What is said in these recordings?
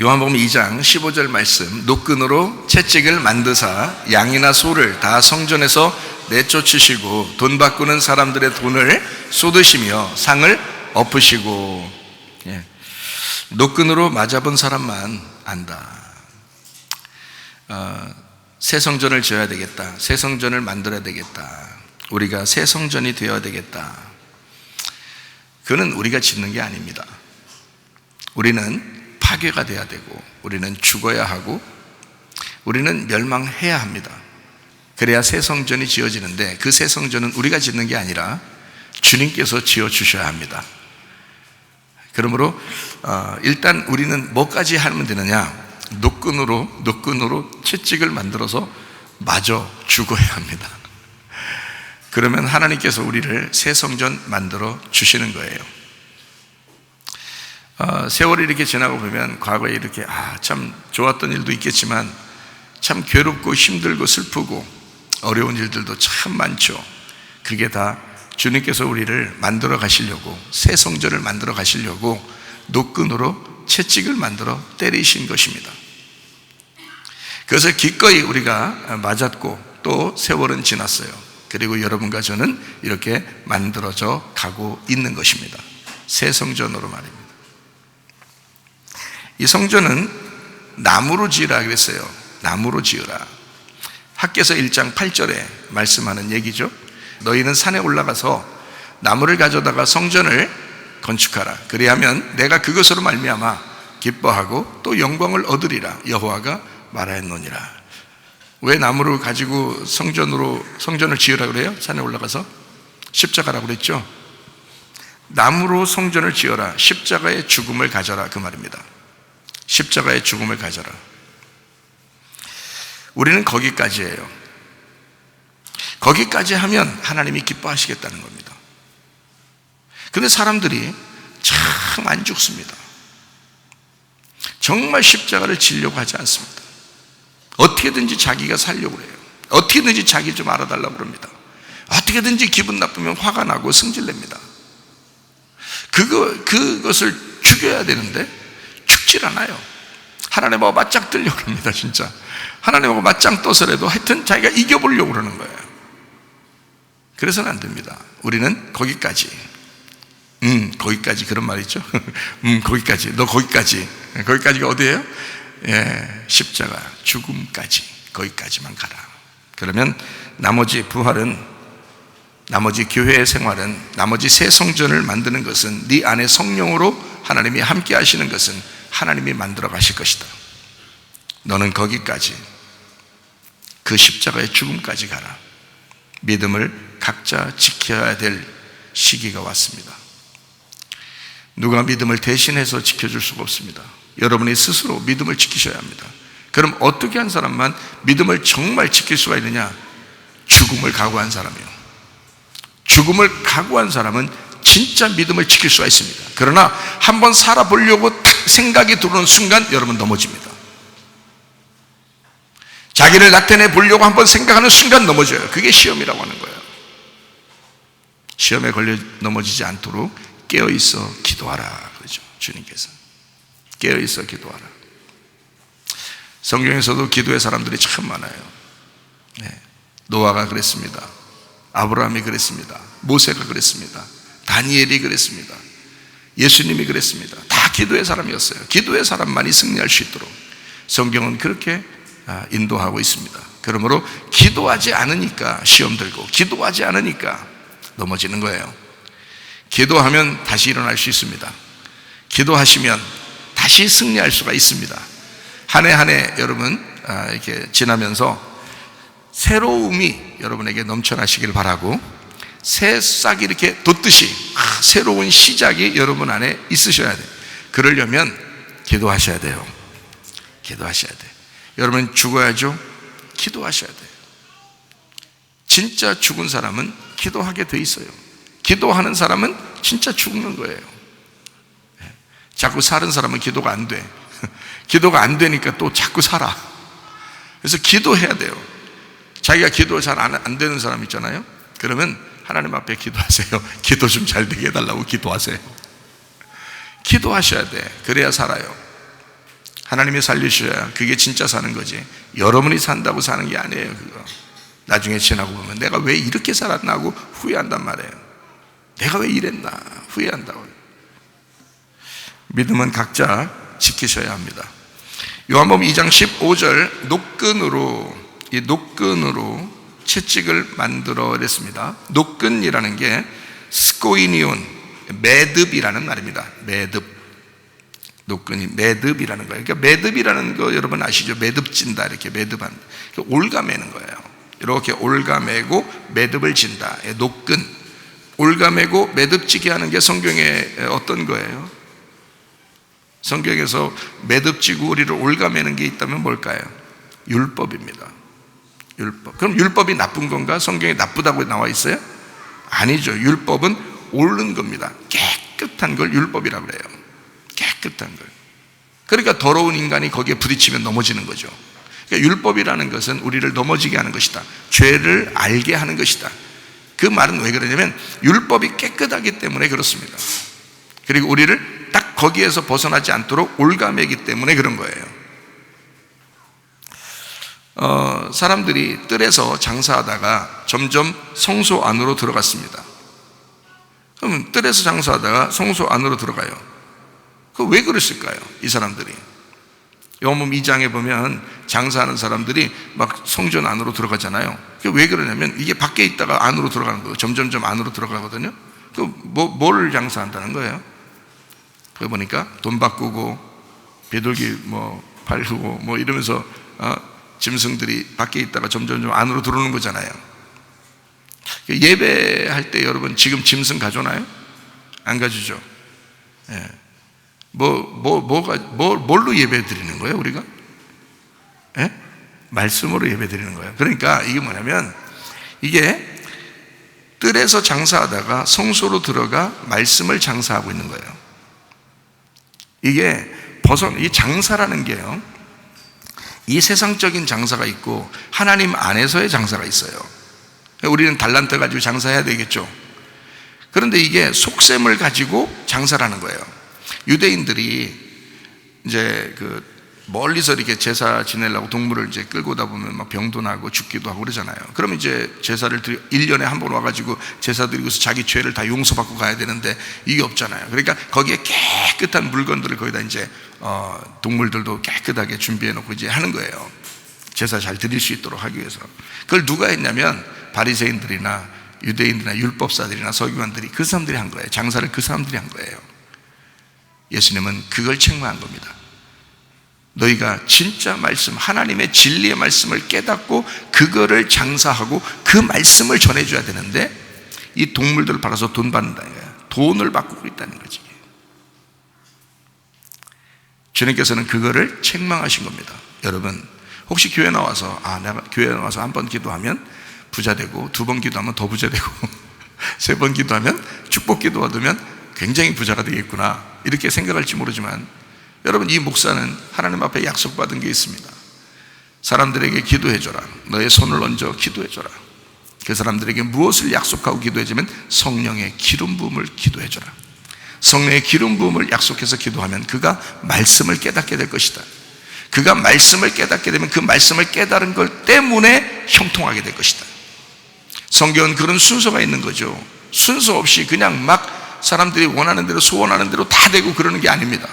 요한복음 2장 15절 말씀, 노끈으로 채찍을 만드사 양이나 소를 다 성전에서 내쫓으시고 돈 바꾸는 사람들의 돈을 쏟으시며 상을 엎으시고. 노끈으로 맞아본 사람만 안다. 새 성전을 지어야 되겠다, 새 성전을 만들어야 되겠다, 우리가 새 성전이 되어야 되겠다. 그는 우리가 짓는 게 아닙니다. 우리는 파괴가 돼야 되고, 우리는 죽어야 하고, 우리는 멸망해야 합니다. 그래야 새 성전이 지어지는데, 그 새 성전은 우리가 짓는 게 아니라 주님께서 지어주셔야 합니다. 그러므로 일단 우리는 뭐까지 하면 되느냐? 노끈으로 채찍을 만들어서 마저 죽어야 합니다. 그러면 하나님께서 우리를 새 성전 만들어 주시는 거예요. 세월이 이렇게 지나고 보면 과거에 이렇게 참 좋았던 일도 있겠지만 참 괴롭고 힘들고 슬프고 어려운 일들도 참 많죠. 그게 다 주님께서 우리를 만들어 가시려고, 새 성전을 만들어 가시려고 노끈으로 채찍을 만들어 때리신 것입니다. 그래서 기꺼이 우리가 맞았고 또 세월은 지났어요. 그리고 여러분과 저는 이렇게 만들어져 가고 있는 것입니다. 새 성전으로 말입니다. 이 성전은 나무로 지으라 그랬어요. 나무로 지으라. 학개서 1장 8절에 말씀하는 얘기죠. 너희는 산에 올라가서 나무를 가져다가 성전을 건축하라. 그리하면 내가 그것으로 말미암아 기뻐하고 또 영광을 얻으리라. 여호와가 말하였노니라. 왜 나무를 가지고 성전을 지으라 그래요? 산에 올라가서 십자가라고 그랬죠. 나무로 성전을 지어라. 십자가의 죽음을 가져라, 그 말입니다. 십자가의 죽음을 가져라. 우리는 거기까지예요. 거기까지 하면 하나님이 기뻐하시겠다는 겁니다. 그런데 사람들이 참 안 죽습니다. 정말 십자가를 지려고 하지 않습니다. 어떻게든지 자기가 살려고 해요. 어떻게든지 자기 좀 알아달라고 그럽니다. 어떻게든지 기분 나쁘면 화가 나고 승질냅니다. 그것을 죽여야 되는데 죽질 않아요. 하나님하고 맞짱 뜨려고 합니다. 진짜 하나님하고 맞짱 떠서라도 하여튼 자기가 이겨보려고 그러는 거예요. 그래서는 안 됩니다. 우리는 거기까지 그런 말 있죠. 거기까지, 너 거기까지가 어디예요? 십자가 죽음까지, 거기까지만 가라. 그러면 나머지 부활은, 나머지 교회의 생활은, 나머지 새 성전을 만드는 것은, 네 안에 성령으로 하나님이 함께 하시는 것은 하나님이 만들어 가실 것이다. 너는 거기까지, 그 십자가의 죽음까지 가라. 믿음을 각자 지켜야 될 시기가 왔습니다. 누가 믿음을 대신해서 지켜줄 수가 없습니다. 여러분이 스스로 믿음을 지키셔야 합니다. 그럼 어떻게 한 사람만 믿음을 정말 지킬 수가 있느냐? 죽음을 각오한 사람이요. 죽음을 각오한 사람은 진짜 믿음을 지킬 수가 있습니다. 그러나 한번 살아보려고 딱 생각이 들어오는 순간 여러분 넘어집니다. 자기를 나타내 보려고 한번 생각하는 순간 넘어져요. 그게 시험이라고 하는 거예요. 시험에 걸려 넘어지지 않도록 깨어있어 기도하라 그러죠. 주님께서 깨어있어 기도하라. 성경에서도 기도의 사람들이 참 많아요. 노아가 그랬습니다. 아브라함이 그랬습니다. 모세가 그랬습니다. 다니엘이 그랬습니다. 예수님이 그랬습니다. 다 기도의 사람이었어요. 기도의 사람만이 승리할 수 있도록 성경은 그렇게 인도하고 있습니다. 그러므로 기도하지 않으니까 시험 들고, 기도하지 않으니까 넘어지는 거예요. 기도하면 다시 일어날 수 있습니다. 기도하시면 다시 승리할 수가 있습니다. 한 해 한 해 여러분 이렇게 지나면서 새로움이 여러분에게 넘쳐나시길 바라고, 새싹이 이렇게 돋듯이 새로운 시작이 여러분 안에 있으셔야 돼요. 그러려면 기도하셔야 돼요. 기도하셔야 돼요. 여러분 죽어야죠. 기도하셔야 돼요. 진짜 죽은 사람은 기도하게 돼 있어요. 기도하는 사람은 진짜 죽는 거예요. 자꾸 사는 사람은 기도가 안 돼. 기도가 안 되니까 또 자꾸 살아. 그래서 기도해야 돼요. 자기가 기도 잘 안 되는 사람 있잖아요. 그러면 하나님 앞에 기도하세요. 기도 좀 잘 되게 해달라고 기도하세요. 기도하셔야 돼. 그래야 살아요. 하나님이 살리셔야 그게 진짜 사는 거지. 여러분이 산다고 사는 게 아니에요. 그거 나중에 지나고 보면 내가 왜 이렇게 살았나 하고 후회한단 말이에요. 내가 왜 이랬나 후회한다고. 믿음은 각자 지키셔야 합니다. 요한복음 2장 15절 녹근으로 채찍을 만들어냈습니다. 녹근이라는 게 스코이니온, 매듭이라는 말입니다. 녹근이 매듭이라는 거예요. 그러니까 매듭이라는 거 여러분 아시죠? 매듭 진다, 이렇게 매듭한, 올가매는 거예요. 이렇게 올가매고 매듭을 진다. 녹근, 올가매고 매듭지게 하는 게 성경에 어떤 거예요? 성경에서 매듭지고 우리를 올가매는 게 있다면 뭘까요? 율법입니다. 율법. 그럼 율법이 나쁜 건가? 성경에 나쁘다고 나와 있어요? 아니죠. 율법은 옳은 겁니다. 깨끗한 걸 율법이라고 그래요. 깨끗한 걸. 그러니까 더러운 인간이 거기에 부딪히면 넘어지는 거죠. 그러니까 율법이라는 것은 우리를 넘어지게 하는 것이다. 죄를 알게 하는 것이다. 그 말은 왜 그러냐면 율법이 깨끗하기 때문에 그렇습니다. 그리고 우리를 딱 거기에서 벗어나지 않도록 올가매기 때문에 그런 거예요. 사람들이 뜰에서 장사하다가 점점 성소 안으로 들어갔습니다. 그러면 뜰에서 장사하다가 성소 안으로 들어가요. 그 왜 그랬을까요? 이 사람들이. 요한복음 2장에 보면 장사하는 사람들이 막 성전 안으로 들어가잖아요. 왜 그러냐면 이게 밖에 있다가 안으로 들어가는 거예요. 점점점 안으로 들어가거든요. 뭘 장사한다는 거예요? 그 보니까 돈 바꾸고 비둘기 팔고 이러면서 짐승들이 밖에 있다가 점점점 안으로 들어오는 거잖아요. 예배할 때 여러분 지금 짐승 가져오나요? 안 가지죠. 예. 뭘로 예배 드리는 거예요, 우리가? 예? 말씀으로 예배 드리는 거예요. 그러니까 이게 뭐냐면, 이게 뜰에서 장사하다가 성소로 들어가 말씀을 장사하고 있는 거예요. 이게 이 장사라는 게요, 이 세상적인 장사가 있고 하나님 안에서의 장사가 있어요. 우리는 달란트 가지고 장사해야 되겠죠. 그런데 이게 속셈을 가지고 장사라는 거예요. 유대인들이 이제 멀리서 이렇게 제사 지내려고 동물을 이제 끌고 오다 보면 막 병도 나고 죽기도 하고 그러잖아요. 그러면 이제 제사를 1년에 한 번 와가지고 제사 드리고서 자기 죄를 다 용서받고 가야 되는데 이게 없잖아요. 그러니까 거기에 깨끗한 물건들을 거기다 이제 동물들도 깨끗하게 준비해 놓고 이제 하는 거예요. 제사 잘 드릴 수 있도록 하기 위해서. 그걸 누가 했냐면 바리새인들이나 유대인들이나 율법사들이나 서기관들이, 그 사람들이 한 거예요. 장사를 그 사람들이 한 거예요. 예수님은 그걸 책망한 겁니다. 너희가 진짜 말씀, 하나님의 진리의 말씀을 깨닫고 그거를 장사하고 그 말씀을 전해줘야 되는데 이 동물들을 팔아서 돈 받는다는 거야. 돈을 바꾸고 있다는 거지. 주님께서는 그거를 책망하신 겁니다. 여러분, 혹시 교회 나와서 내가 교회 나와서 한 번 기도하면 부자 되고, 두 번 기도하면 더 부자 되고, 세 번 기도하면 축복 기도 받으면 굉장히 부자가 되겠구나, 이렇게 생각할지 모르지만, 여러분, 이 목사는 하나님 앞에 약속받은 게 있습니다. 사람들에게 기도해줘라. 너의 손을 얹어 기도해줘라. 그 사람들에게 무엇을 약속하고 기도해주면 성령의 기름 부음을 기도해줘라. 성령의 기름 부음을 약속해서 기도하면 그가 말씀을 깨닫게 될 것이다. 그가 말씀을 깨닫게 되면 그 말씀을 깨달은 것 때문에 형통하게 될 것이다. 성경은 그런 순서가 있는 거죠. 순서 없이 그냥 막 사람들이 원하는 대로, 소원하는 대로 다 되고 그러는 게 아닙니다.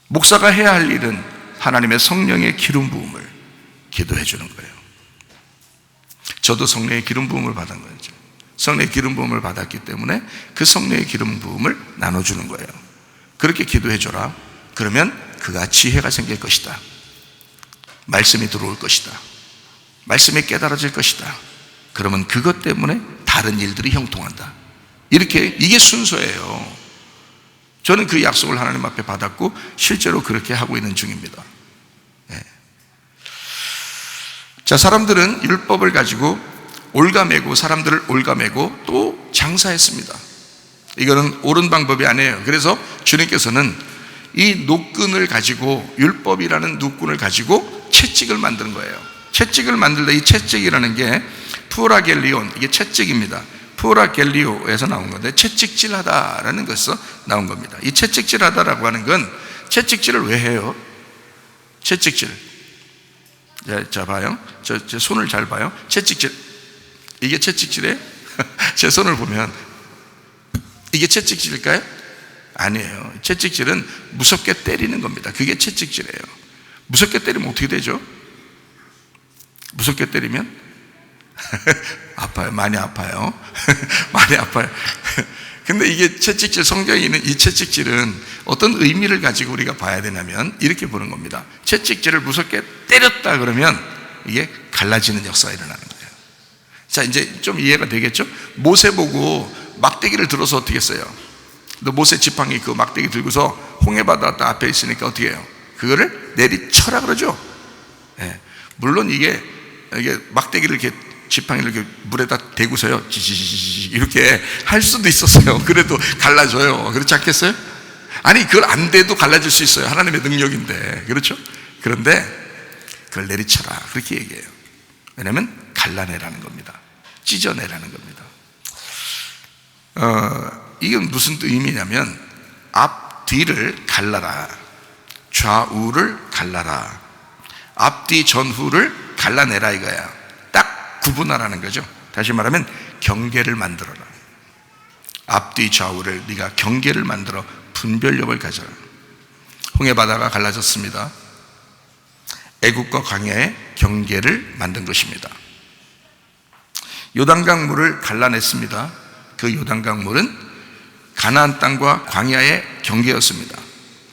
목사가 해야 할 일은 하나님의 성령의 기름 부음을 기도해 주는 거예요. 저도 성령의 기름 부음을 받은 거죠. 성령의 기름 부음을 받았기 때문에 그 성령의 기름 부음을 나눠주는 거예요. 그렇게 기도해 줘라. 그러면 그가 지혜가 생길 것이다. 말씀이 들어올 것이다. 말씀이 깨달아질 것이다. 그러면 그것 때문에 다른 일들이 형통한다. 이게 순서예요. 저는 그 약속을 하나님 앞에 받았고 실제로 그렇게 하고 있는 중입니다. 네. 자, 사람들은 율법을 가지고 올가매고, 사람들을 올가매고 또 장사했습니다. 이거는 옳은 방법이 아니에요. 그래서 주님께서는 이 노끈을 가지고, 율법이라는 노끈을 가지고 채찍을 만드는 거예요. 채찍을 만들다, 이 채찍이라는 게 푸라겔리온, 이게 채찍입니다. 푸라겔리오에서 나온 건데 채찍질하다라는 것에서 나온 겁니다. 이 채찍질하다라고 하는 건 채찍질을 왜 해요? 채찍질. 자, 봐요. 제 손을 잘 봐요. 채찍질. 이게 채찍질이에요? 제 손을 보면 이게 채찍질일까요? 아니에요. 채찍질은 무섭게 때리는 겁니다. 그게 채찍질이에요. 무섭게 때리면 어떻게 되죠? 무섭게 때리면 아파요. 많이 아파요. 많이 아파요. 근데 이게 채찍질, 성경에 있는 이 채찍질은 어떤 의미를 가지고 우리가 봐야 되냐면 이렇게 보는 겁니다. 채찍질을 무섭게 때렸다 그러면 이게 갈라지는 역사가 일어나는 거예요. 자, 이제 좀 이해가 되겠죠? 모세 보고 막대기를 들어서 어떻게 했어요? 너 모세 지팡이 그 막대기 들고서 홍해바다 앞에 있으니까 어떻게 해요? 그거를 내리쳐라 그러죠? 예. 물론 이게 막대기를 이렇게 지팡이를 이렇게 물에다 대고서요 지지지지 이렇게 할 수도 있었어요. 그래도 갈라져요. 그렇지 않겠어요? 아니 그걸 안 돼도 갈라질 수 있어요. 하나님의 능력인데. 그렇죠? 그런데 그걸 내리쳐라 그렇게 얘기해요. 왜냐하면 갈라내라는 겁니다. 찢어내라는 겁니다. 이건 무슨 의미냐면 앞뒤를 갈라라, 좌우를 갈라라, 앞뒤 전후를 갈라내라 이거야. 딱 구분하라는 거죠. 다시 말하면 경계를 만들어라. 앞뒤 좌우를 네가 경계를 만들어 분별력을 가져라. 홍해바다가 갈라졌습니다. 애국과 광야의 경계를 만든 것입니다. 요단강 물을 갈라냈습니다. 그 요단강 물은 가나안 땅과 광야의 경계였습니다.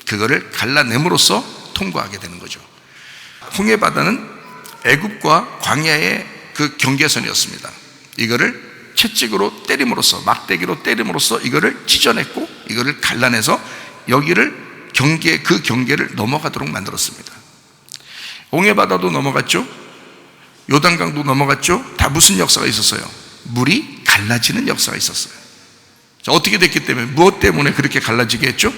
그거를 갈라냄으로써 통과하게 되는 거죠. 홍해바다는 애국과 광야의 그 경계선이었습니다. 이거를 채찍으로 때림으로써, 막대기로 때림으로써 이거를 찢어냈고 이거를 갈라내서 여기를 그 경계를 넘어가도록 만들었습니다. 홍해바다도 넘어갔죠. 요단강도 넘어갔죠. 다 무슨 역사가 있었어요? 물이 갈라지는 역사가 있었어요. 자, 어떻게 됐기 때문에, 무엇 때문에 그렇게 갈라지게 했죠?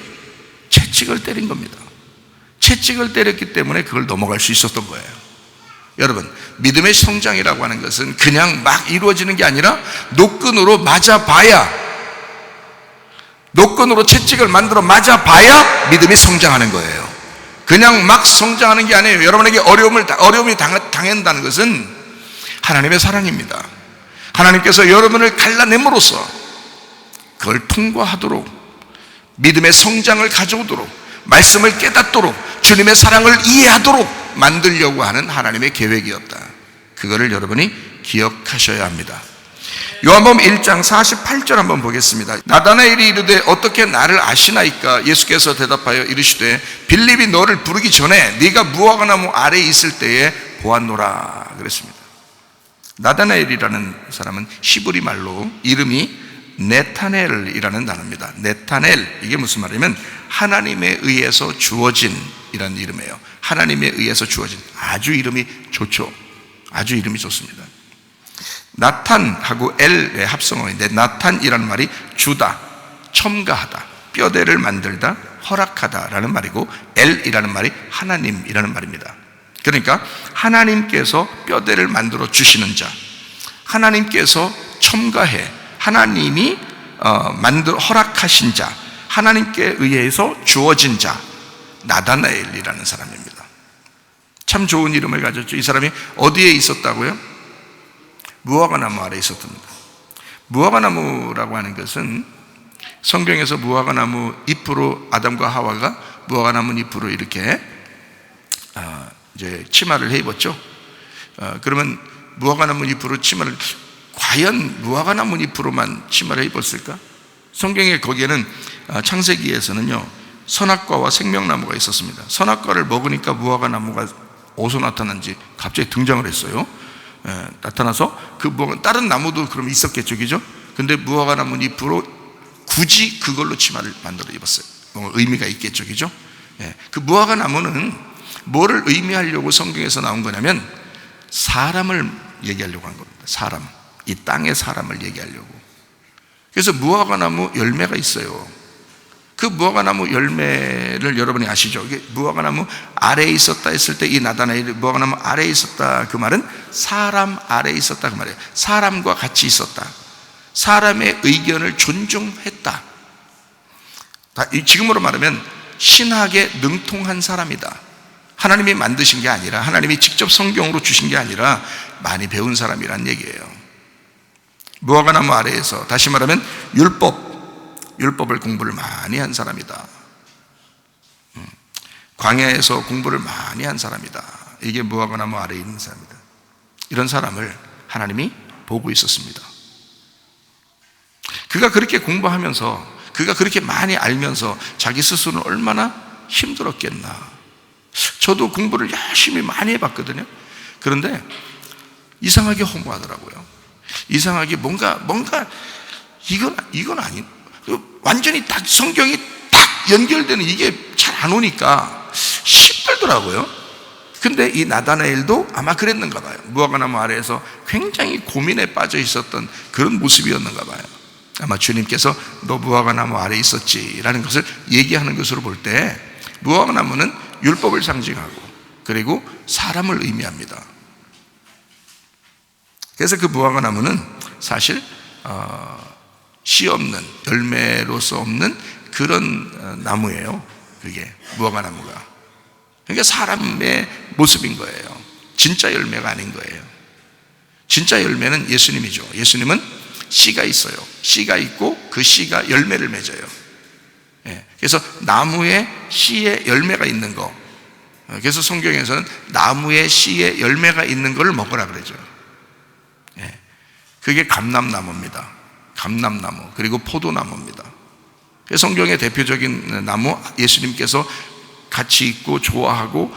채찍을 때린 겁니다. 채찍을 때렸기 때문에 그걸 넘어갈 수 있었던 거예요. 여러분, 믿음의 성장이라고 하는 것은 그냥 막 이루어지는 게 아니라 노끈으로 맞아봐야, 노끈으로 채찍을 만들어 맞아봐야 믿음이 성장하는 거예요. 그냥 막 성장하는 게 아니에요. 여러분에게 어려움이 당한다는 것은 하나님의 사랑입니다. 하나님께서 여러분을 갈라냄으로써 그걸 통과하도록, 믿음의 성장을 가져오도록, 말씀을 깨닫도록, 주님의 사랑을 이해하도록 만들려고 하는 하나님의 계획이었다. 그거를 여러분이 기억하셔야 합니다. 요한복음 1장 48절 한번 보겠습니다. 나다나엘이 이르되 어떻게 나를 아시나이까? 예수께서 대답하여 이르시되 빌립이 너를 부르기 전에 네가 무화과나무 아래에 있을 때에 보았노라 그랬습니다. 나다나엘이라는 사람은 히브리 말로 이름이 네타넬이라는 단어입니다. 네타넬, 이게 무슨 말이냐면 하나님에 의해서 주어진 이라는 이름이에요. 하나님에 의해서 주어진. 아주 이름이 좋죠. 아주 이름이 좋습니다. 나탄하고 엘의 합성어인데, 나탄이라는 말이 주다, 첨가하다, 뼈대를 만들다, 허락하다라는 말이고, 엘이라는 말이 하나님이라는 말입니다. 그러니까 하나님께서 뼈대를 만들어 주시는 자, 하나님께서 첨가해, 하나님이 허락하신 자, 하나님께 의해서 주어진 자, 나다나엘이라는 사람입니다. 참 좋은 이름을 가졌죠. 이 사람이 어디에 있었다고요? 무화과나무 아래에 있었답니다. 무화과나무라고 하는 것은 성경에서 무화과나무 잎으로 아담과 하와가 무화과나무 잎으로 이렇게 이제 치마를 해 입었죠. 그러면 무화과나무 잎으로 치마를, 과연 무화과나무 잎으로만 치마를 해 입었을까? 성경에 거기에는 창세기에서는요, 선악과와 생명나무가 있었습니다. 선악과를 먹으니까 무화과나무가 어디서 나타난지 갑자기 등장을 했어요. 나타나서 그 다른 나무도 그럼 있었겠죠, 그죠? 근데 무화과나무 잎으로 굳이 그걸로 치마를 만들어 입었어요. 뭔가 의미가 있겠죠, 그죠? 그 무화과나무는 뭐를 의미하려고 성경에서 나온 거냐면 사람을 얘기하려고 한 겁니다. 사람, 이 땅의 사람을 얘기하려고. 그래서 무화과나무 열매가 있어요. 그 무화과나무 열매를 여러분이 아시죠? 이게 무화과나무 아래에 있었다 했을 때, 이 나다나엘이 무화과나무 아래에 있었다, 그 말은 사람 아래에 있었다 그 말이에요. 사람과 같이 있었다, 사람의 의견을 존중했다. 지금으로 말하면 신학에 능통한 사람이다. 하나님이 만드신 게 아니라, 하나님이 직접 성경으로 주신 게 아니라 많이 배운 사람이란 얘기예요. 무화과나무 아래에서, 다시 말하면 율법을 공부를 많이 한 사람이다. 광야에서 공부를 많이 한 사람이다. 이게 무화과나무 아래에 있는 사람이다. 이런 사람을 하나님이 보고 있었습니다. 그가 그렇게 공부하면서, 그가 그렇게 많이 알면서 자기 스스로는 얼마나 힘들었겠나. 저도 공부를 열심히 많이 해봤거든요. 그런데 이상하게 허무하더라고요. 이상하게 뭔가 이건 아닌, 완전히 딱 성경이 딱 연결되는 이게 잘 안 오니까 힘들더라고요. 근데 이 나다나엘도 아마 그랬는가 봐요. 무화과나무 아래에서 굉장히 고민에 빠져 있었던 그런 모습이었는가 봐요. 아마 주님께서 너 무화과나무 아래에 있었지 라는 것을 얘기하는 것으로 볼 때, 무화과나무는 율법을 상징하고 그리고 사람을 의미합니다. 그래서 그 무화과나무는 사실 씨 없는, 열매로서 없는 그런 나무예요. 그게 무화과나무가. 그러니까 사람의 모습인 거예요. 진짜 열매가 아닌 거예요. 진짜 열매는 예수님이죠. 예수님은 씨가 있어요. 씨가 있고 그 씨가 열매를 맺어요. 그래서 나무에 씨에 열매가 있는 거, 그래서 성경에서는 나무에 씨에 열매가 있는 걸 먹으라 그러죠. 그게 감람나무입니다. 감람나무, 그리고 포도나무입니다. 성경의 대표적인 나무, 예수님께서 같이 있고 좋아하고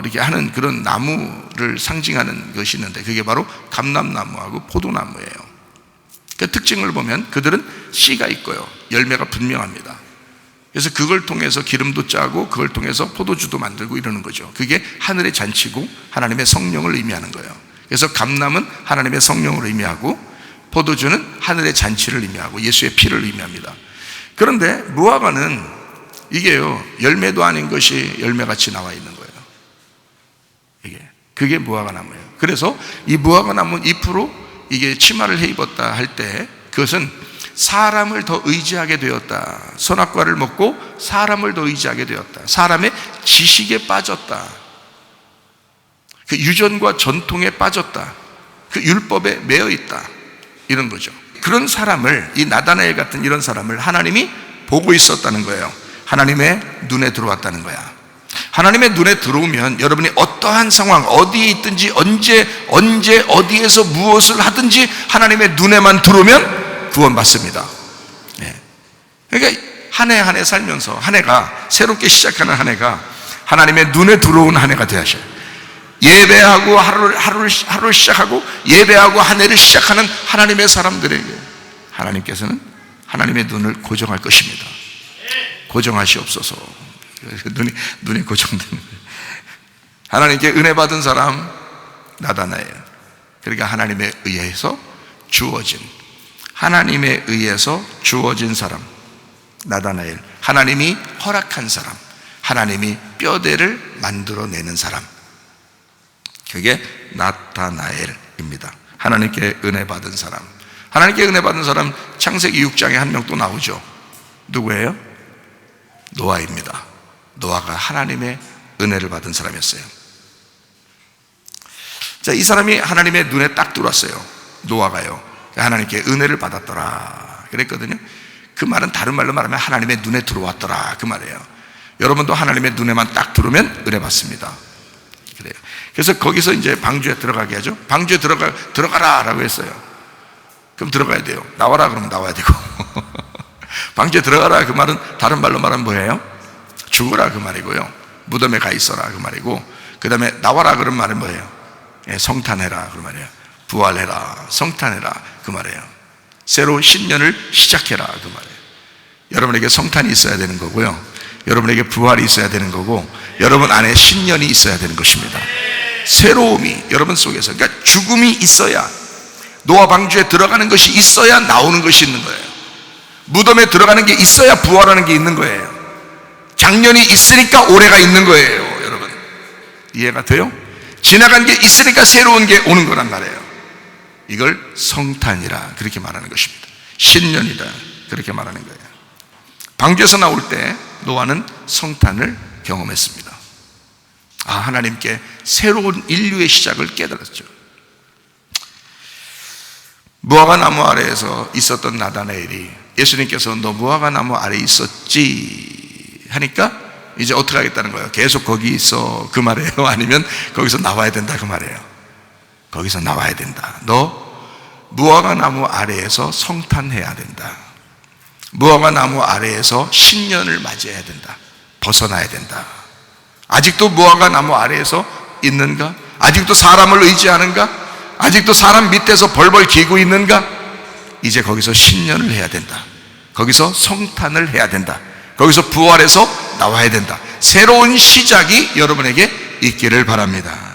이렇게 하는 그런 나무를 상징하는 것이 있는데, 그게 바로 감람나무하고 포도나무예요. 그 특징을 보면 그들은 씨가 있고요, 열매가 분명합니다. 그래서 그걸 통해서 기름도 짜고 그걸 통해서 포도주도 만들고 이러는 거죠. 그게 하늘의 잔치고 하나님의 성령을 의미하는 거예요. 그래서 감람은 하나님의 성령을 의미하고, 포도주는 하늘의 잔치를 의미하고 예수의 피를 의미합니다. 그런데 무화과는 이게요, 열매도 아닌 것이 열매같이 나와 있는 거예요. 그게 무화과나무예요. 그래서 이 무화과나무 잎으로 이게 치마를 해 입었다 할 때, 그것은 사람을 더 의지하게 되었다. 선악과를 먹고 사람을 더 의지하게 되었다. 사람의 지식에 빠졌다. 그 유전과 전통에 빠졌다. 그 율법에 매여 있다. 이런 거죠. 그런 사람을, 이 나다나엘 같은 이런 사람을 하나님이 보고 있었다는 거예요. 하나님의 눈에 들어왔다는 거야. 하나님의 눈에 들어오면 여러분이 어떠한 상황, 어디에 있든지 언제 어디에서 무엇을 하든지 하나님의 눈에만 들어오면 구원받습니다. 그러니까 한 해 한 해 살면서, 한 해가, 새롭게 시작하는 한 해가 하나님의 눈에 들어온 한 해가 되어야 하셔요. 예배하고 하루를 시작하고 예배하고 한 해를 시작하는 하나님의 사람들에게 하나님께서는 하나님의 눈을 고정할 것입니다. 고정하시옵소서. 눈이 고정되는 거예요. 하나님께 은혜 받은 사람 나다나엘, 그러니까 하나님에 의해서 주어진 사람 나다나엘, 하나님이 허락한 사람, 하나님이 뼈대를 만들어내는 사람, 그게 나타나엘입니다. 하나님께 은혜 받은 사람. 하나님께 은혜 받은 사람, 창세기 6장에 한 명 또 나오죠. 누구예요? 노아입니다. 노아가 하나님의 은혜를 받은 사람이었어요. 자, 이 사람이 하나님의 눈에 딱 들어왔어요. 노아가요. 하나님께 은혜를 받았더라 그랬거든요. 그 말은 다른 말로 말하면 하나님의 눈에 들어왔더라 그 말이에요. 여러분도 하나님의 눈에만 딱 들어오면 은혜 받습니다. 그래요. 그래서 거기서 이제 방주에 들어가게 하죠. 방주에 들어가라 라고 했어요. 그럼 들어가야 돼요. 나와라 그러면 나와야 되고 방주에 들어가라 그 말은 다른 말로 말하면 뭐예요? 죽어라 그 말이고요, 무덤에 가 있어라 그 말이고, 그 다음에 나와라 그런 말은 뭐예요? 성탄해라 그 말이에요. 부활해라, 성탄해라 그 말이에요. 새로 신년을 시작해라 그 말이에요. 여러분에게 성탄이 있어야 되는 거고요, 여러분에게 부활이 있어야 되는 거고, 여러분 안에 신년이 있어야 되는 것입니다. 새로움이 여러분 속에서, 그러니까 죽음이 있어야, 노아 방주에 들어가는 것이 있어야 나오는 것이 있는 거예요. 무덤에 들어가는 게 있어야 부활하는 게 있는 거예요. 작년이 있으니까 올해가 있는 거예요. 여러분 이해가 돼요? 지나간 게 있으니까 새로운 게 오는 거란 말이에요. 이걸 성탄이라 그렇게 말하는 것입니다. 신년이다 그렇게 말하는 거예요. 방주에서 나올 때 노아는 성탄을 경험했습니다. 하나님께 새로운 인류의 시작을 깨달았죠. 무화과 나무 아래에서 있었던 나다나엘이 예수님께서 너 무화과 나무 아래에 있었지 하니까 이제 어떻게 하겠다는 거예요? 계속 거기 있어 그 말이에요? 아니면 거기서 나와야 된다 그 말이에요? 거기서 나와야 된다. 너 무화과 나무 아래에서 성탄해야 된다. 무화과 나무 아래에서 신년을 맞이해야 된다. 벗어나야 된다. 아직도 무화과 나무 아래에서 있는가? 아직도 사람을 의지하는가? 아직도 사람 밑에서 벌벌 기고 있는가? 이제 거기서 신년을 해야 된다. 거기서 성탄을 해야 된다. 거기서 부활해서 나와야 된다. 새로운 시작이 여러분에게 있기를 바랍니다.